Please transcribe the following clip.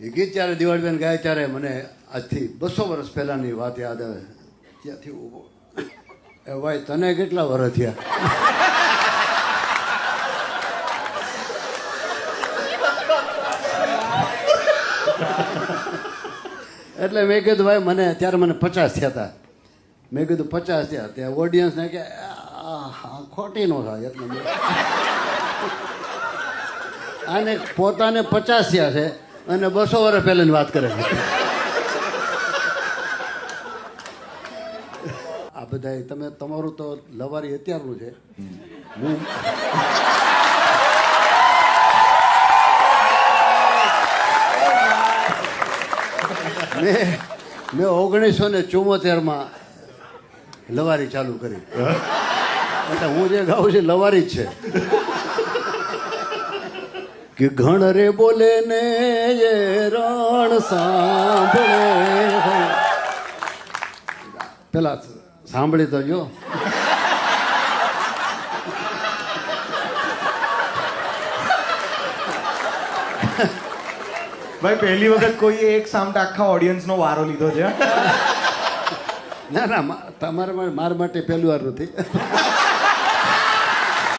એ ગીત જ્યારે દિવાળીબેન ગાય ત્યારે મને આજથી 200 વર્ષ પહેલાંની વાત યાદ આવે. ત્યાંથી ઊભો એ ભાઈ તને કેટલા વર્ષ થયા? એટલે મેં કીધું ભાઈ મને ત્યારે મને 50 થયા હતા. મેં કીધું 50 થયા. ત્યાં ઓડિયન્સને કે ખોટી નો થાય એટલે આને પોતાને 50 થયા છે અને 200 વર્ષ પહેલાની વાત કરે છે. આ બધા તમે તમારું તો લવારી અત્યારનું છે. હું મેં 1974માં લવારી ચાલુ કરી. એટલે હું જે ગાઉં છું લવારી જ છે. કે ઘણ રે બોલે ને એ રણ સાંભળે. પેલા સાંભળી તો જો. ભાઈ પહેલી વખત કોઈ એક સામટા આખા ઓડિયન્સનો વારો લીધો છે. ના તમારા મારા માટે પહેલી વાર નથી.